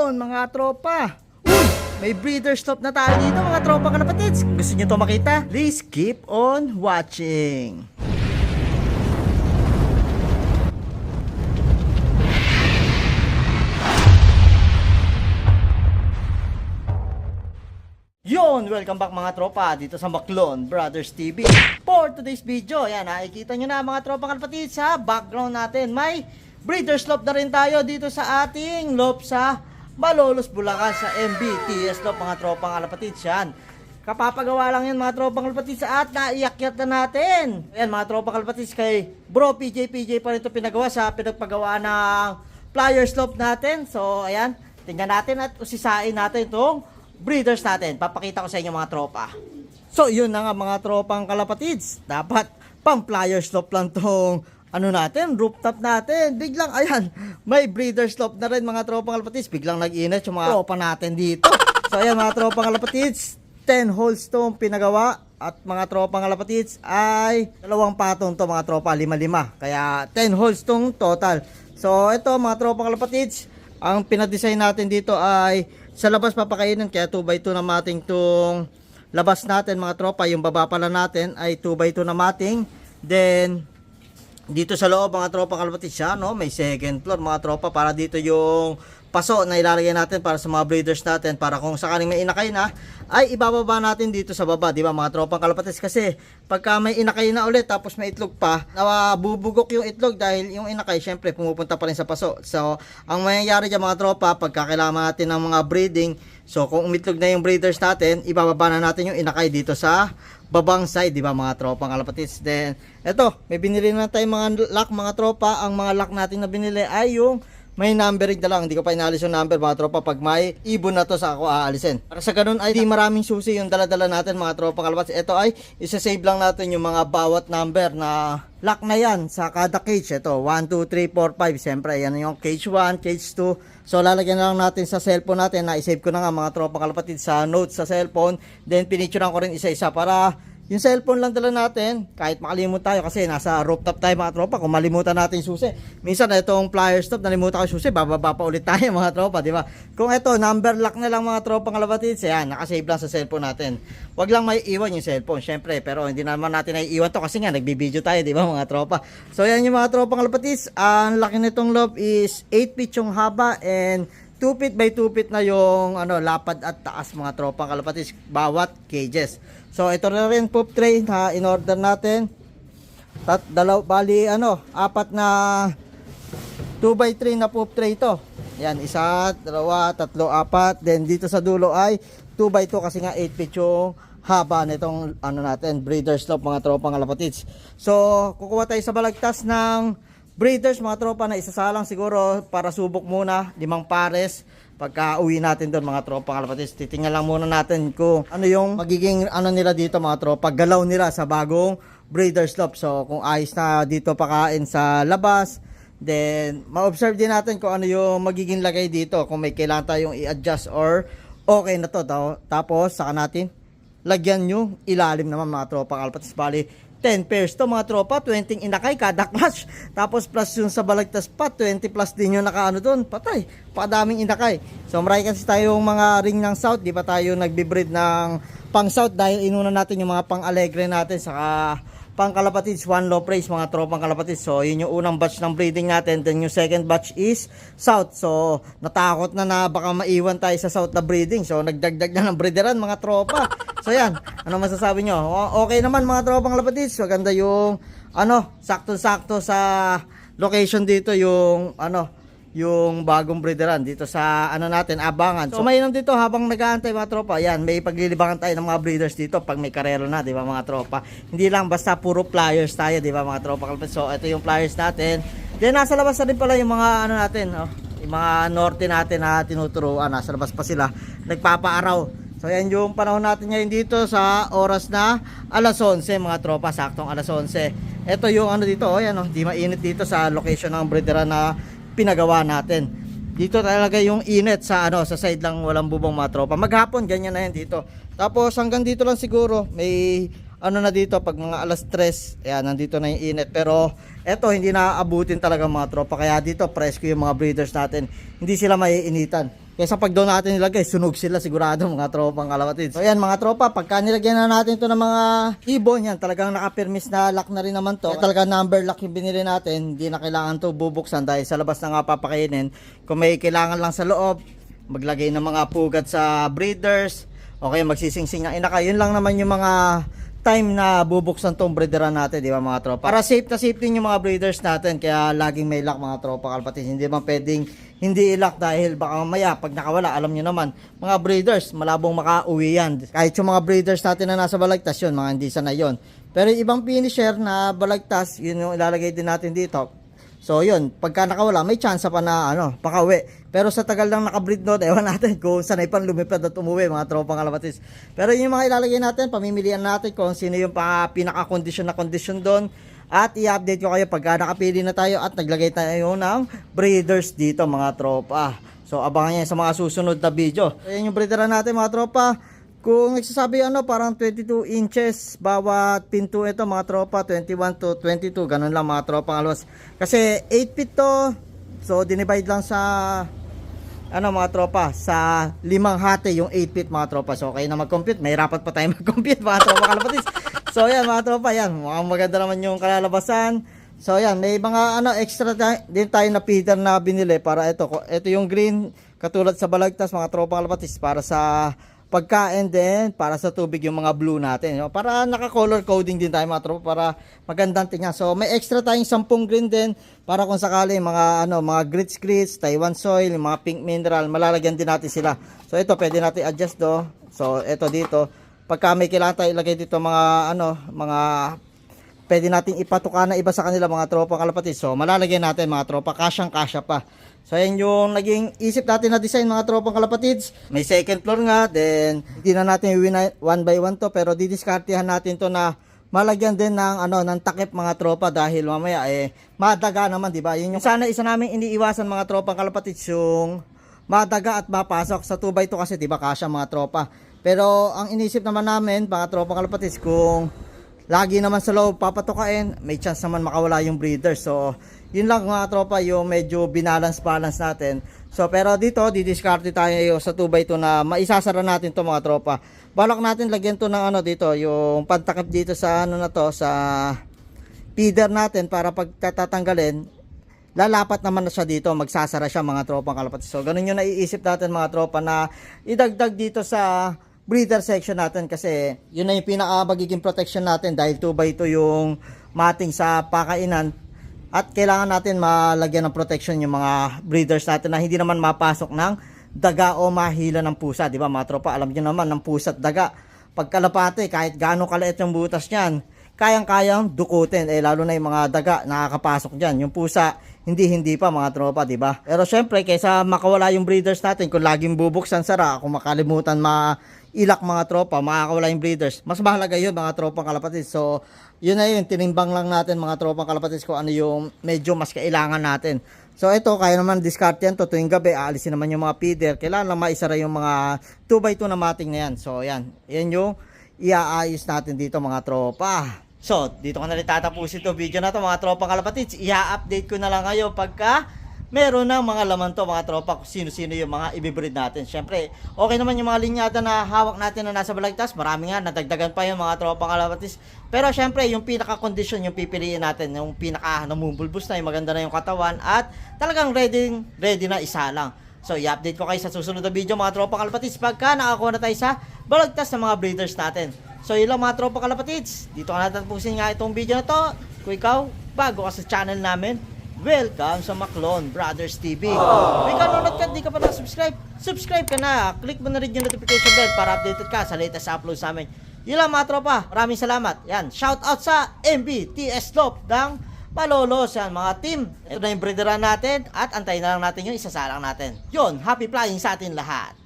Yun mga tropa. May breeder stop na tayo dito mga tropa kalapatids. Kung gusto nyo to makita, please keep on watching. Yun, welcome back mga tropa dito sa Baclon Brothers TV. For today's video, yan, nakikita nyo na mga tropa kalapatids sa background natin. May breeder slope na rin tayo dito sa ating loop sa Malolos, Bulacan sa MBTS slope mga tropa kalapatids. Yan, kapapagawa lang yan mga tropa kalapatids at naiakyat na natin. Yan mga tropa kalapatids, kay bro PJ pa rin ito pinagawa sa pinagpagawa ng flyer slope natin. So ayan, tingnan natin at usisain natin itong breeders natin. Papakita ko sa inyo mga tropa. So yun na nga mga tropang kalapatids, dapat pang flyer slope lang tong ano natin, rooftop natin. Biglang ayan, may breeder slope na rin mga tropang kalapatids. Biglang nag-init yung mga tropa natin dito. So ayan mga tropang kalapatids, 10 holes tong pinagawa. At mga tropang kalapatids ay dalawang patong to mga tropa, 5-5. Kaya 10 holes tong total. So ito mga tropang kalapatids, ang pinadesign natin dito ay sa labas papakainin, kaya 2x2 na mating tong labas natin mga tropa. Yung baba pala natin ay 2x2 na mating. Then dito sa loob mga tropa kalapatids siya, no? May second floor mga tropa, para dito yung paso na ilalagay natin para sa mga breeders natin, para kung sakaling may inakay na ay ibababa natin dito sa baba, di ba mga tropang kalapatids? Kasi pagka may inakay na ulit tapos may itlog pa, nabubugok yung itlog dahil yung inakay syempre pumupunta pa rin sa paso. So ang mangyayari dyan mga tropa, pagka kailangan natin ng mga breeding, so kung umitlog na yung breeders natin, ibababa na natin yung inakay dito sa babang side, di ba mga tropang kalapatids? Then eto, may binili na tayong mga lock mga tropa. Ang mga lock natin na binili ay yung may numbering na lang, hindi ko pa inaalis yung number mga tropa. Pag may ibon na to sa ako aalisin. Para sa ganun ay di maraming susi yung daladala natin mga tropa kalapatids. Ito ay isa-save lang natin yung mga bawat number na lock na yan sa kada cage. Ito 1, 2, 3, 4, 5. Siyempre yan yung cage 1, cage 2. So lalagyan na lang natin sa cellphone natin. Na-save ko na nga mga tropa kalapatids sa notes sa cellphone. Then pinicturean ko rin isa-isa para yung cellphone lang dala natin, kahit makalimut tayo kasi nasa rooftop tayo mga tropa, kung malimutan natin yung susi. Minsan itong flyer stop, nalimutan ko yung susi, bababa pa ulit tayo mga tropa, di ba? Kung ito, number lock na lang mga tropa ng kalapatids, yan, nakasave lang sa cellphone natin. Wag lang may iwan yung cellphone, syempre, pero hindi naman natin naiiwan to kasi nga, nagbibideo tayo, di ba mga tropa? So yan yung mga tropa ng kalapatids, ang laki nitong loop is 8 feet yung haba and 2 feet by 2 feet na yung lapad at taas mga tropang kalapatids bawat cages. So ito na rin poop tray na in-order natin. Apat na 2x3 na poop tray ito. Yan, isa, dalawa, tatlo, apat. Then dito sa dulo ay 2x2 kasi nga 8 feet yung haba nitong natin, breeder slope mga tropang kalapatids. So kukuha tayo sa balagtas ng breeders mga tropa na isasalang siguro para subok muna, 5 pares. Pagka uwi natin doon mga tropa kalapatids, titingnan lang muna natin kung ano yung magiging nila dito mga tropa, galaw nila sa bagong breeder slope. So kung ayos na dito pakain sa labas, then ma-observe din natin kung ano yung magiging lagay dito, kung may kailangan tayong i-adjust or okay na to. Tapos saka natin lagyan yung ilalim naman mga tropa kalapatids. Bali 10 pairs to mga tropa, 20 inakay kada clutch. Tapos plus yung sa balagtas pa, 20 plus din yung nakaano doon. Patay, pakadaming inakay. So marami kasi tayong mga ring ng south, di pa tayo nagbe-breed ng pang south dahil inuna natin yung mga pang alegre natin saka pang kalapatids, one low praise mga tropang kalapatids. So yun yung unang batch ng breeding natin. Then yung second batch is south. So natakot na baka maiwan tayo sa south na breeding. So nagdagdag na ng breederan mga tropa. So yan, ano masasabi nyo? Okay naman mga tropang kalapatids. Maganda yung sakto-sakto sa location dito yung yung bagong breederan dito sa natin, Abangan. So mainam dito habang nag-aantay mga tropa. Yan, may paglilibangan tayo ng mga breeders dito pag may karero na, di ba mga tropa? Hindi lang basta puro flyers tayo, di ba mga tropa? So ito yung flyers natin. Then nasa labas na rin pala yung mga natin, yung mga norte natin na tinuturuan. Nasa labas pa sila, nagpapaaraw. So yan yung panahon natin ngayon dito sa oras na alas 11 mga tropa, saktong alas 11. Ito yung dito, yan di mainit dito sa location ng breederan na pinagawa natin. Dito talaga yung init sa sa side lang walang bubong mga tropa. Maghapon ganyan na yan dito. Tapos hanggang dito lang siguro may na dito pag mga alas 3, ayan nandito na yung init. Pero eto hindi na aabutin talaga mga tropa. Kaya dito presko yung mga breeders natin. Hindi sila maiinitan. Kaysa pag doon natin nilagay, sunog sila sigurado mga tropang kalapatids. So yan mga tropa, pagka nilagyan na natin ito ng mga ibon, yan talagang nakapirmis na lock na rin naman to. Kaya talaga number lock yung binili natin, hindi na kailangan to bubuksan dahil sa labas na nga papakainin. Kung may kailangan lang sa loob, maglagay ng mga pugat sa breeders, okay, magsisingsing ng inaka. Yun lang naman yung mga time na bubuksan tong breederan natin, di ba mga tropa? Para safe na safe din yung mga breeders natin, kaya laging may lock mga tropa kalapatids. Hindi man pwedeng hindi i-lock dahil baka mamaya pag nakawala, alam nyo naman, mga breeders, malabong makauwi yan. Kahit yung mga breeders natin na nasa balagtas yun, mga hindi sanay yun. Pero yung ibang finisher na balagtas, yun yung ilalagay din natin dito. So yun, pagka nakawala, may chance pa na pakauwi. Pero sa tagal lang nakabreed note, ewan natin kung sanay pang lumipad at umuwi mga tropang kalapatids. Pero yung mga ilalagay natin, pamimilian natin kung sino yung pinaka-kondisyon na kondisyon doon. At i-update ko kayo pagka nakapili na tayo at naglagay tayo ng breeders dito mga tropa. So abangan nyo sa mga susunod na video. Ayan yung breederan natin mga tropa. Kung nagsasabi parang 22 inches bawat pinto ito mga tropa, 21 to 22, ganun lang mga tropa alos. Kasi 8 feet to, so dinivide lang sa mga tropa, sa 5 hati yung 8 feet mga tropa. So kayo na mag-compute, may rapat pa tayo mag-compute mga tropa kalapatids. So yan mga tropa, yan mukhang maganda naman yung kalalabasan. So yan, may mga extra din tayo na feeder na binili para ito yung green katulad sa balagtas mga tropa kalapatids, para sa pagkain din, para sa tubig yung mga blue natin, para naka-color coding din tayo mga tropa, para magandang tingnan. So may extra tayong 10 green din para kung sakali mga grits, Taiwan soil, yung mga pink mineral, malalagyan din natin sila. So ito pwede natin adjust So ito dito, pagka may kailangan tayo ilagay dito mga pwede nating ipatuka na iba sa kanila mga tropa kalapatids. So malalagyan natin mga tropa, kasyang-kasya pa. So yan yung naging isip natin na design mga tropang kalapatids. May second floor nga, then hindi na natin one by one to, pero didiskartehan natin to na malagyan din ng takip mga tropa, dahil mamaya madaga naman, di ba? Yun yung sana isa namin iniiwasan mga tropang kalapatids, yung madaga at mapasok sa 2x2 kasi, di ba, kasya mga tropa. Pero ang inisip naman namin mga tropang kalapatids, kung lagi naman sa loob papatukain, may chance naman makawala yung breeder. So yun lang mga tropa, yung medyo balance natin. So pero dito didiskarte tayo sa 2x2 na maisasara natin to mga tropa. Balak natin lagyan to ng dito, yung pantakip dito sa sa feeder natin, para pag tatanggalin, lalapat naman na siya dito, magsasara siya mga tropa kalapatids. So ganun yung naiisip natin mga tropa, na idagdag dito sa breeder section natin, kasi yun na yung magiging protection natin, dahil 2x2 yung mating sa pakainan, at kailangan natin malagyan ng protection yung mga breeders natin na hindi naman mapasok ng daga o mahila ng pusa, di ba mga tropa? Alam niyo naman, ng pusa at daga, pagkalapate, kahit gaano kaliit yung butas niyan, kayang-kayang dukutin, lalo na yung mga daga nakakapasok diyan. Yung pusa hindi pa mga tropa, di ba? Pero syempre, kaysa makawala yung breeders natin, kung laging bubuksan sara, kung makalimutan ilak mga tropa, makakawala yung breeders, mas mahalaga yun mga tropang kalapatids. So yun na yun, tinimbang lang natin mga tropang kalapatids kung ano yung medyo mas kailangan natin. So ito, kaya naman discard yan to, tuwing gabi aalisin naman yung mga feeder, kailangan lang maisara yung mga 2x2 na mating na yan. So yan yung iaayos natin dito mga tropa. So dito ko na rin tatapusin to video na to mga tropang kalapatids. I-update ko na lang kayo pagka meron ng mga laman to mga tropa, kung sino-sino yung mga ibibreed natin. Syempre, okay naman yung mga linyada na hawak natin na nasa balagtas. Marami nga, nadagdagan pa yung mga tropa kalapatids. Pero syempre, yung pinaka-condition yung pipiliin natin, yung pinaka-namumulbus na, yung maganda na yung katawan, at talagang ready na isa lang. So, i-update ko kayo sa susunod na video mga tropa kalapatids, pagka nakakuha na tayo sa balagtas ng mga breeders natin. So, yun lang mga tropa kalapatids. Dito ka natatapusin nga itong video na to. Kung ikaw, bago ka sa channel namin, welcome sa Maclon Brothers TV. Kung ikaw nanonood ka, di ka pa na-subscribe, subscribe ka na. Click mo na rin yung notification bell para updated ka sa latest upload sa amin. Yun lang mga tropa, maraming salamat. Yan, shout out sa MBTS Slope ng Malolos. Yan mga team, ito na yung breederan natin, at antayin na lang natin yung isasalang natin. Yun, happy flying sa atin lahat.